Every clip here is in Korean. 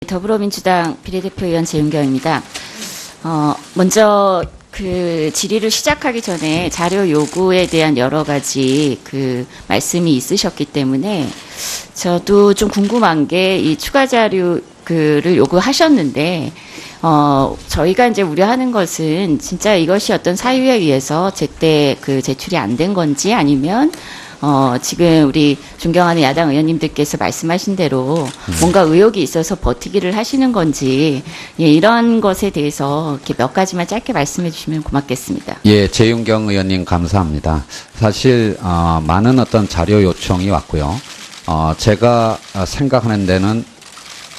더불어민주당 비례대표 의원 재윤경입니다. 먼저 그 질의를 시작하기 전에 자료 요구에 대한 여러 가지 그 말씀이 있으셨기 때문에 저도 좀 궁금한 게 이 추가 자료를 요구하셨는데 저희가 이제 우려하는 것은 진짜 이것이 어떤 사유에 의해서 제때 그 제출이 안 된 건지 아니면 지금 우리 존경하는 야당 의원님들께서 말씀하신 대로 뭔가 의혹이 있어서 버티기를 하시는 건지, 예, 이런 것에 대해서 이렇게 몇 가지만 짧게 말씀해 주시면 고맙겠습니다. 예, 재윤경 의원님 감사합니다. 사실 많은 어떤 자료 요청이 왔고요. 제가 생각하는 데는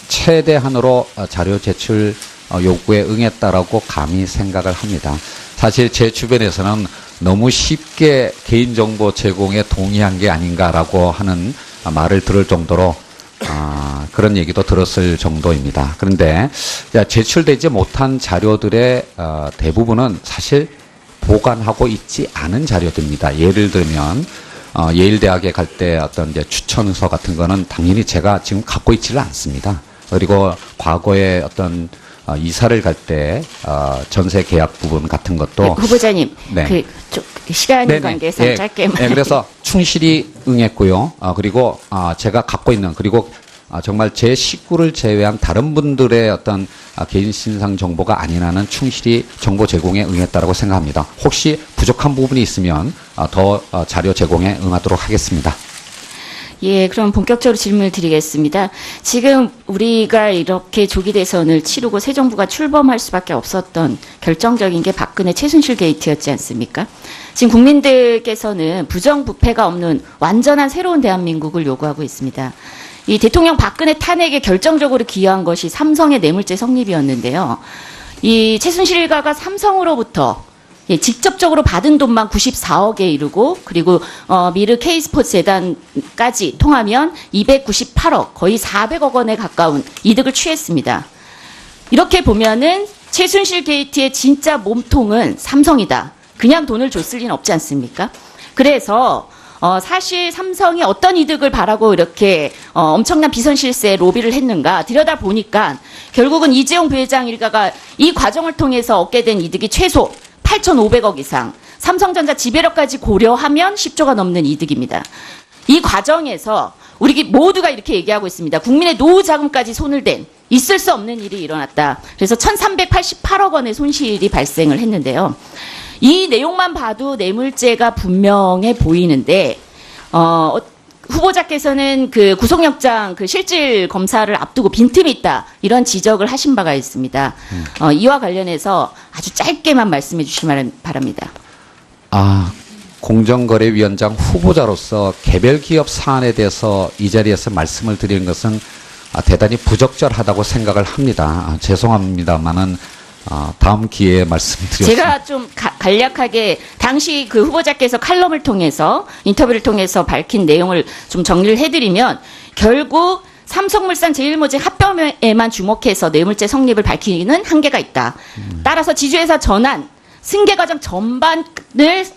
최대한으로 자료 제출 요구에 응했다라고 감히 생각을 합니다. 사실 제 주변에서는 너무 쉽게 개인정보 제공에 동의한 게 아닌가라고 하는 말을 들을 정도로 그런 얘기도 들었을 정도입니다. 그런데 제출되지 못한 자료들의 대부분은 사실 보관하고 있지 않은 자료들입니다. 예를 들면 예일대학에 갈 때 어떤 이제 추천서 같은 거는 당연히 제가 지금 갖고 있지를 않습니다. 그리고 과거에 어떤 이사를 갈 때 전세 계약 부분 같은 것도 네, 후보자님, 네. 시간 관계상 짧게만. 네, 그래서 충실히 응했고요. 그리고 제가 갖고 있는 그리고 정말 제 식구를 제외한 다른 분들의 어떤 개인 신상 정보가 아니라는 충실히 정보 제공에 응했다라고 생각합니다. 혹시 부족한 부분이 있으면 더 자료 제공에 응하도록 하겠습니다. 예, 그럼 본격적으로 질문을 드리겠습니다. 지금 우리가 이렇게 조기 대선을 치르고 새 정부가 출범할 수밖에 없었던 결정적인 게 박근혜 최순실 게이트였지 않습니까? 지금 국민들께서는 부정부패가 없는 완전한 새로운 대한민국을 요구하고 있습니다. 이 대통령 박근혜 탄핵에 결정적으로 기여한 것이 삼성의 뇌물죄 성립이었는데요. 이 최순실 일가가 삼성으로부터 직접적으로 받은 돈만 94억에 이르고, 그리고 미르 K스포츠 재단까지 통하면 298억, 거의 400억 원에 가까운 이득을 취했습니다. 이렇게 보면은 최순실 게이트의 진짜 몸통은 삼성이다. 그냥 돈을 줬을 리는 없지 않습니까? 그래서 사실 삼성이 어떤 이득을 바라고 이렇게 엄청난 비선실세 로비를 했는가 들여다보니까 결국은 이재용 부회장 일가가 이 과정을 통해서 얻게 된 이득이 최소 8,500억 이상, 삼성전자 지배력까지 고려하면 10조가 넘는 이득입니다. 이 과정에서 우리 모두가 이렇게 얘기하고 있습니다. 국민의 노후 자금까지 손을 댄 있을 수 없는 일이 일어났다. 그래서 1,388억 원의 손실이 발생을 했는데요. 이 내용만 봐도 뇌물죄가 분명해 보이는데 후보자께서는 그 구속영장 그 실질 검사를 앞두고 빈틈이 있다, 이런 지적을 하신 바가 있습니다. 이와 관련해서 아주 짧게만 말씀해 주시기 바랍니다. 공정거래위원장 후보자로서 개별 기업 사안에 대해서 이 자리에서 말씀을 드리는 것은 대단히 부적절하다고 생각을 합니다. 죄송합니다만은 다음 기회에 말씀드리겠습니다. 제가 좀 간략하게 당시 그 후보자께서 칼럼을 통해서, 인터뷰를 통해서 밝힌 내용을 좀 정리를 해드리면, 결국 삼성물산 제일모직 합병에만 주목해서 뇌물죄 성립을 밝히는 한계가 있다. 따라서 지주회사 전환, 승계과정 전반을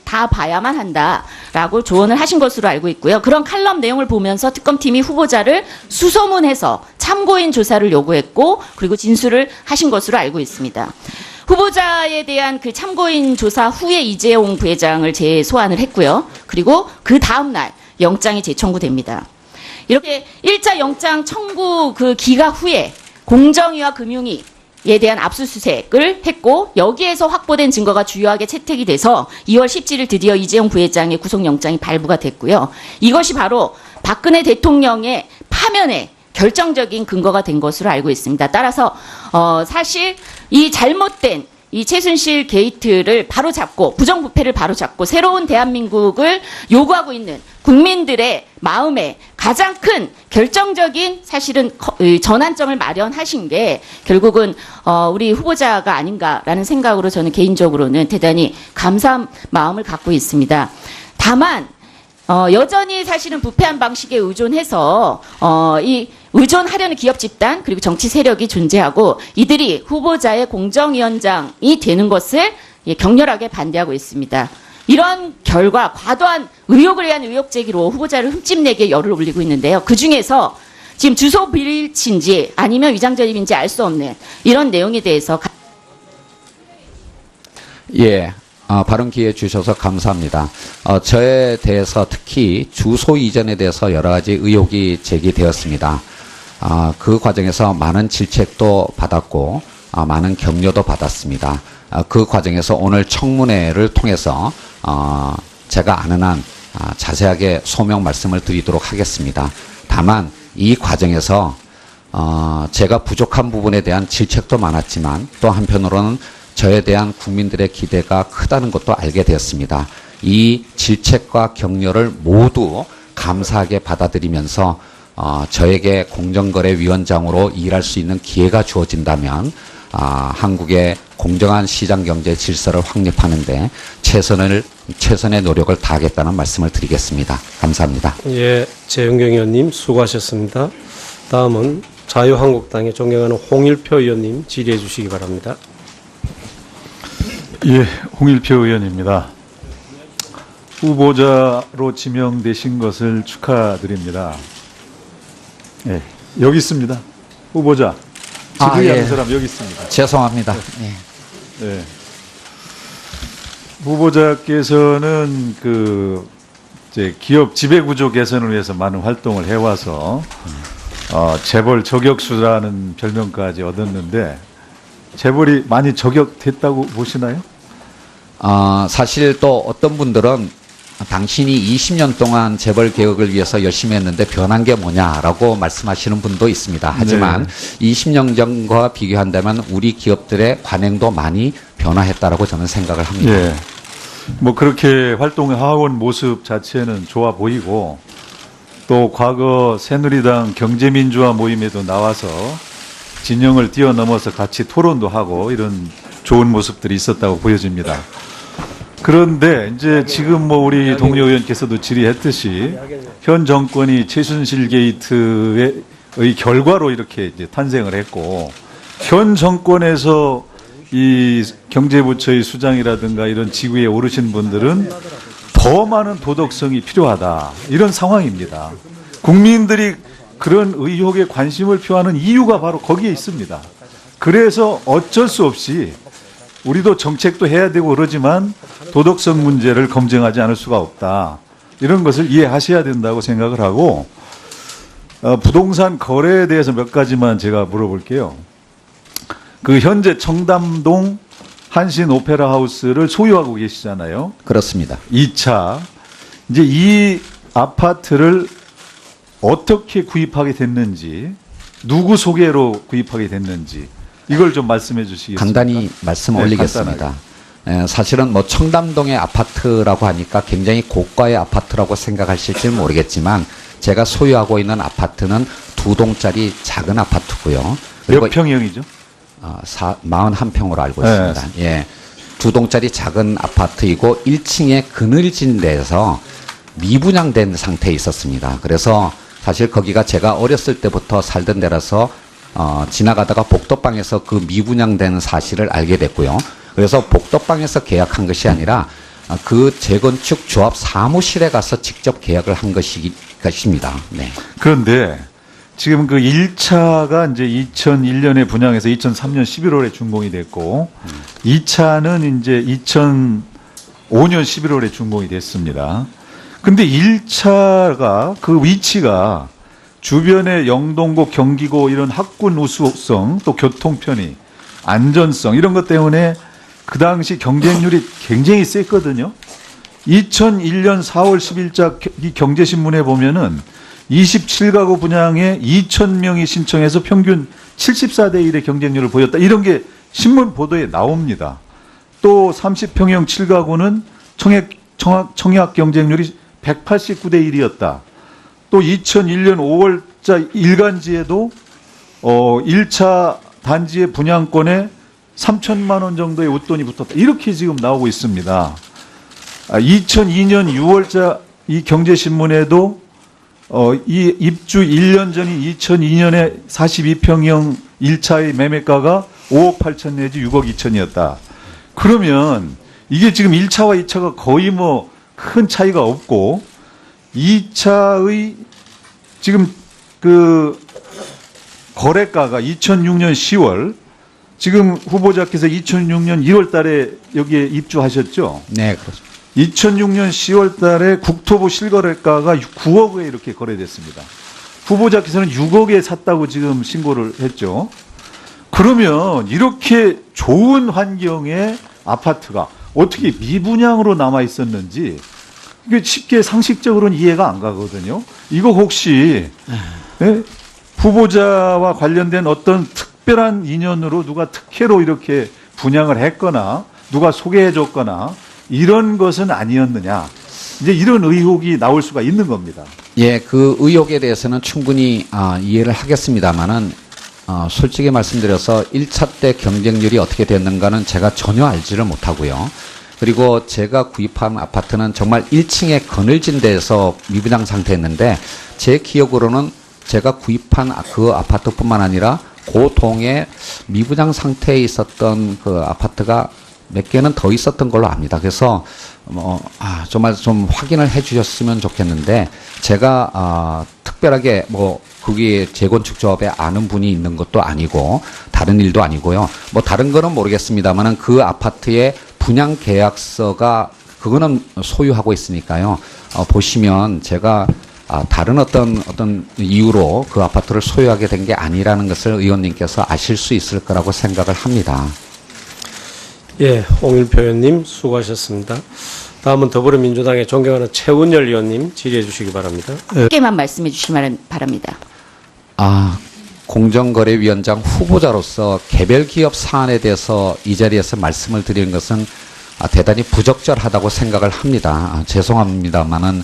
다 봐야만 한다라고 조언을 하신 것으로 알고 있고요. 그런 칼럼 내용을 보면서 특검팀이 후보자를 수소문해서 참고인 조사를 요구했고, 그리고 진술을 하신 것으로 알고 있습니다. 후보자에 대한 그 참고인 조사 후에 이재용 부회장을 재소환을 했고요. 그리고 그 다음날 영장이 재청구됩니다. 이렇게 1차 영장 청구 그 기각 후에 공정위와 금융위 에 대한 압수수색을 했고, 여기에서 확보된 증거가 주요하게 채택이 돼서 2월 17일 드디어 이재용 부회장의 구속영장이 발부가 됐고요. 이것이 바로 박근혜 대통령의 파면에 결정적인 근거가 된 것으로 알고 있습니다. 따라서 사실 이 잘못된 이 최순실 게이트를 바로잡고, 부정부패를 바로잡고 새로운 대한민국을 요구하고 있는 국민들의 마음에 가장 큰 결정적인 사실은 전환점을 마련하신 게 결국은 우리 후보자가 아닌가라는 생각으로 저는 개인적으로는 대단히 감사한 마음을 갖고 있습니다. 다만 여전히 사실은 부패한 방식에 의존해서 의존하려는 기업 집단, 그리고 정치 세력이 존재하고, 이들이 후보자의 공정위원장이 되는 것을 격렬하게 반대하고 있습니다. 이런 결과 과도한 의혹을 위한 의혹 제기로 후보자를 흠집내게 열을 올리고 있는데요. 그중에서 지금 주소 비일치인지 아니면 위장 전입인지 알 수 없는 이런 내용에 대해서 예, 발언 기회 주셔서 감사합니다. 저에 대해서 특히 주소 이전에 대해서 여러 가지 의혹이 제기되었습니다. 그 과정에서 많은 질책도 받았고 많은 격려도 받았습니다. 그 과정에서 오늘 청문회를 통해서 제가 아는 한 자세하게 소명 말씀을 드리도록 하겠습니다. 다만 이 과정에서 제가 부족한 부분에 대한 질책도 많았지만 또 한편으로는 저에 대한 국민들의 기대가 크다는 것도 알게 되었습니다. 이 질책과 격려를 모두 감사하게 받아들이면서 저에게 공정거래위원장으로 일할 수 있는 기회가 주어진다면 한국의 공정한 시장 경제 질서를 확립하는데 최선의 노력을 다하겠다는 말씀을 드리겠습니다. 감사합니다. 예, 재윤경 의원님 수고하셨습니다. 다음은 자유한국당의 존경하는 홍일표 의원님 질의해 주시기 바랍니다. 예, 홍일표 의원입니다. 후보자로 지명되신 것을 축하드립니다. 예, 여기 있습니다. 후보자. 질의하는 사람 여기 있습니다. 죄송합니다. 예. 예. 후보자께서는 이제 기업 지배구조 개선을 위해서 많은 활동을 해와서 재벌 저격수라는 별명까지 얻었는데 재벌이 많이 저격됐다고 보시나요? 사실 또 어떤 분들은 당신이 20년 동안 재벌 개혁을 위해서 열심히 했는데 변한 게 뭐냐라고 말씀하시는 분도 있습니다. 하지만 20년 전과 비교한다면 우리 기업들의 관행도 많이 변화했다라고 저는 생각을 합니다. 예. 뭐 그렇게 활동해온 모습 자체는 좋아 보이고 또 과거 새누리당 경제민주화 모임에도 나와서 진영을 뛰어넘어서 같이 토론도 하고 이런 좋은 모습들이 있었다고 보여집니다. 그런데 이제 지금 뭐 우리 동료 의원께서도 질의했듯이 현 정권이 최순실 게이트의 결과로 이렇게 이제 탄생을 했고 현 정권에서 이 경제부처의 수장이라든가 이런 지구에 오르신 분들은 더 많은 도덕성이 필요하다 이런 상황입니다. 국민들이 그런 의혹에 관심을 표하는 이유가 바로 거기에 있습니다. 그래서 어쩔 수 없이 우리도 정책도 해야 되고 그러지만 도덕성 문제를 검증하지 않을 수가 없다. 이런 것을 이해하셔야 된다고 생각을 하고 부동산 거래에 대해서 몇 가지만 제가 물어볼게요. 현재 청담동 한신 오페라 하우스를 소유하고 계시잖아요. 그렇습니다. 2차. 이제 이 아파트를 어떻게 구입하게 됐는지, 누구 소개로 구입하게 됐는지, 이걸 좀 말씀해 주시겠습니까? 간단히 말씀 올리겠습니다. 사실은 뭐 청담동의 아파트라고 하니까 굉장히 고가의 아파트라고 생각하실지 모르겠지만 제가 소유하고 있는 아파트는 2동짜리 작은 아파트고요. 그리고 몇 평형이죠? 41평으로 알고 있습니다. 예. 2동짜리 작은 아파트이고 1층에 그늘진 데에서 미분양된 상태에 있었습니다. 그래서 사실 거기가 제가 어렸을 때부터 살던 데라서 지나가다가 복덕방에서 그 미분양된 사실을 알게 됐고요. 그래서 복덕방에서 계약한 것이 아니라 그 재건축 조합 사무실에 가서 직접 계약을 한 것입니다. 네. 그런데 지금 1차가 이제 2001년에 분양해서 2003년 11월에 준공이 됐고 2차는 이제 2005년 11월에 준공이 됐습니다. 근데 1차가 그 위치가 주변의 영동고, 경기고 이런 학군 우수성, 또 교통 편의, 안전성 이런 것 때문에 그 당시 경쟁률이 굉장히 셌거든요. 2001년 4월 10일자 이 경제신문에 보면은 27가구 분양에 2,000명이 신청해서 평균 74대 1의 경쟁률을 보였다. 이런 게 신문 보도에 나옵니다. 또 30평형 7가구는 청약 경쟁률이 189대 1이었다. 또 2001년 5월자 일간지에도 1차 단지의 분양권에 3천만 원 정도의 웃돈이 붙었다. 이렇게 지금 나오고 있습니다. 2002년 6월자 이 경제신문에도 이 입주 1년 전인 2002년에 42평형 1차의 매매가가 5억 8천 내지 6억 2천이었다. 그러면 이게 지금 1차와 2차가 거의 뭐 큰 차이가 없고 2차의 지금 거래가가 2006년 10월, 지금 후보자께서 2006년 1월 달에 여기에 입주하셨죠? 네, 그렇습니다. 2006년 10월 달에 국토부 실거래가가 9억에 이렇게 거래됐습니다. 후보자께서는 6억에 샀다고 지금 신고를 했죠. 그러면 이렇게 좋은 환경의 아파트가 어떻게 미분양으로 남아 있었는지 이게 쉽게 상식적으로는 이해가 안 가거든요. 이거 혹시 예? 후보자와 관련된 어떤 특별한 인연으로 누가 특혜로 이렇게 분양을 했거나 누가 소개해 줬거나 이런 것은 아니었느냐. 이제 이런 의혹이 나올 수가 있는 겁니다. 예, 그 의혹에 대해서는 충분히 이해를 하겠습니다만은 솔직히 말씀드려서 1차 때 경쟁률이 어떻게 됐는가는 제가 전혀 알지를 못하고요. 그리고 제가 구입한 아파트는 정말 1층에 그늘진 데서 미분양 상태였는데 제 기억으로는 제가 구입한 그 아파트뿐만 아니라 그 동에 미분양 상태에 있었던 그 아파트가 몇 개는 더 있었던 걸로 압니다. 그래서 정말 좀 확인을 해 주셨으면 좋겠는데 제가 특별하게 거기에 재건축 조합에 아는 분이 있는 것도 아니고 다른 일도 아니고요. 다른 거는 모르겠습니다만은 그 아파트의 분양 계약서가 그거는 소유하고 있으니까요. 보시면 제가 다른 어떤 이유로 그 아파트를 소유하게 된 게 아니라는 것을 의원님께서 아실 수 있을 거라고 생각을 합니다. 예, 홍일표 의원님 수고하셨습니다. 다음은 더불어민주당의 존경하는 최운열 의원님 질의해 주시기 바랍니다. 짧게만 말씀해 주시기 바랍니다. 공정거래위원장 후보자로서 개별 기업 사안에 대해서 이 자리에서 말씀을 드리는 것은 대단히 부적절하다고 생각을 합니다. 죄송합니다만은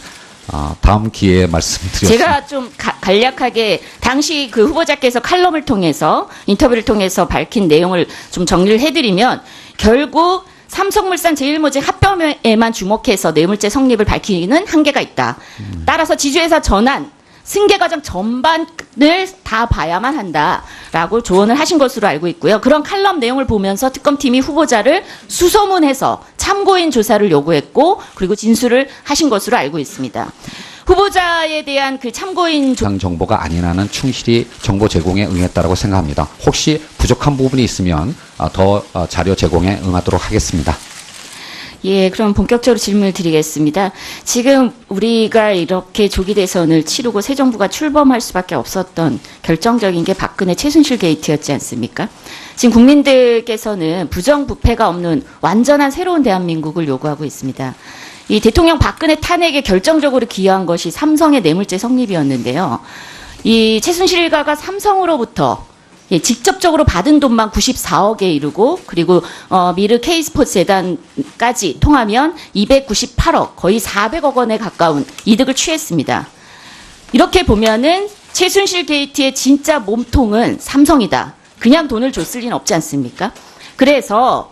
다음 기회에 말씀드렸습니다. 제가 좀 간략하게 당시 그 후보자께서 칼럼을 통해서 인터뷰를 통해서 밝힌 내용을 좀 정리를 해드리면 결국 삼성물산 제일모직 합병에만 주목해서 뇌물죄 성립을 밝히는 한계가 있다. 따라서 지주회사 전환 승계 과정 전반을 다 봐야만 한다라고 조언을 하신 것으로 알고 있고요. 그런 칼럼 내용을 보면서 특검팀이 후보자를 수소문해서 참고인 조사를 요구했고 그리고 진술을 하신 것으로 알고 있습니다. 후보자에 대한 그 참고인 정보가 아니라는 충실히 정보 제공에 응했다라고 생각합니다. 혹시 부족한 부분이 있으면 더 자료 제공에 응하도록 하겠습니다. 예, 그럼 본격적으로 질문을 드리겠습니다. 지금 우리가 이렇게 조기 대선을 치르고 새 정부가 출범할 수밖에 없었던 결정적인 게 박근혜 최순실 게이트였지 않습니까? 지금 국민들께서는 부정부패가 없는 완전한 새로운 대한민국을 요구하고 있습니다. 이 대통령 박근혜 탄핵에 결정적으로 기여한 것이 삼성의 뇌물죄 성립이었는데요. 이 최순실 일가가 삼성으로부터 직접적으로 받은 돈만 94억에 이르고 그리고 미르 K스포츠 재단까지 통하면 298억 거의 400억 원에 가까운 이득을 취했습니다. 이렇게 보면은 최순실 게이트의 진짜 몸통은 삼성이다. 그냥 돈을 줬을 리는 없지 않습니까? 그래서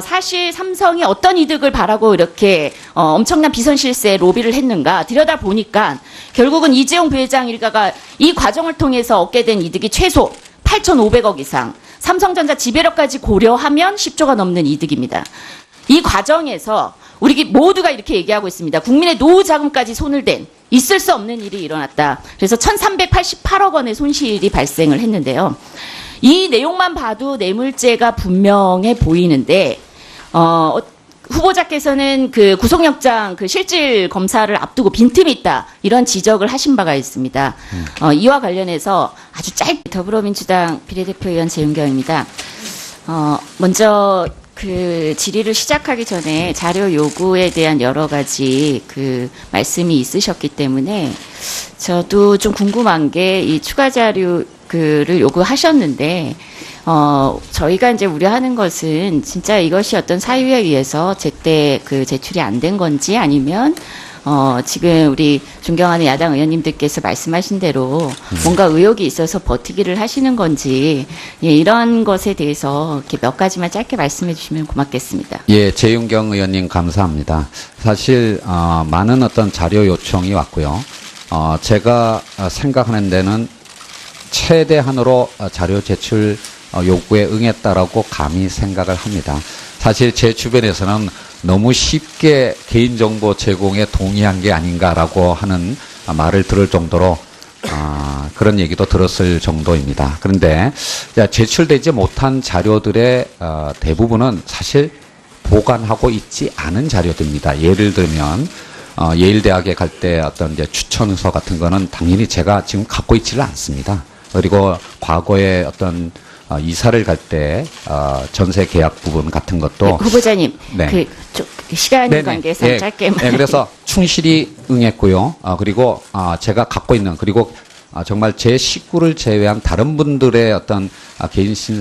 사실 삼성이 어떤 이득을 바라고 이렇게 엄청난 비선실세 로비를 했는가 들여다보니까 결국은 이재용 부회장 일가가 이 과정을 통해서 얻게 된 이득이 최소 8,500억 이상, 삼성전자 지배력까지 고려하면 10조가 넘는 이득입니다. 이 과정에서 우리 모두가 이렇게 얘기하고 있습니다. 국민의 노후 자금까지 손을 댄 있을 수 없는 일이 일어났다. 그래서 1,388억 원의 손실이 발생을 했는데요. 이 내용만 봐도 뇌물죄가 분명해 보이는데 후보자께서는 그 구속영장 그 실질 검사를 앞두고 빈틈이 있다 이런 지적을 하신 바가 있습니다. 이와 관련해서 아주 짧게 더불어민주당 비례대표 의원 재윤경입니다. 먼저 그 질의를 시작하기 전에 자료 요구에 대한 여러 가지 그 말씀이 있으셨기 때문에 저도 좀 궁금한 게 이 추가 자료를 요구하셨는데 저희가 이제 우려하는 것은 진짜 이것이 어떤 사유에 의해서 제때 그 제출이 안 된 건지 아니면 지금 우리 존경하는 야당 의원님들께서 말씀하신 대로 뭔가 의혹이 있어서 버티기를 하시는 건지 이런 것에 대해서 이렇게 몇 가지만 짧게 말씀해 주시면 고맙겠습니다. 예, 재윤경 의원님 감사합니다. 사실 많은 어떤 자료 요청이 왔고요. 제가 생각하는 데는 최대한으로 자료 제출 요구에 응했다라고 감히 생각을 합니다. 사실 제 주변에서는 너무 쉽게 개인정보 제공에 동의한 게 아닌가라고 하는 말을 들을 정도로 그런 그런 얘기도 들었을 정도입니다. 그런데 제출되지 못한 자료들의 대부분은 사실 보관하고 있지 않은 자료들입니다. 예를 들면 예일대학에 갈 때 어떤 이제 추천서 같은 거는 당연히 제가 지금 갖고 있지를 않습니다. 그리고 과거에 어떤 이사를 갈 때 전세 계약 부분 같은 것도 네, 후보자님, 네. 좀 시간 네네. 관계상 예, 짧게만. 예, 그래서 충실히 응했고요. 그리고 제가 갖고 있는 그리고 정말 제 식구를 제외한 다른 분들의 어떤 개인 신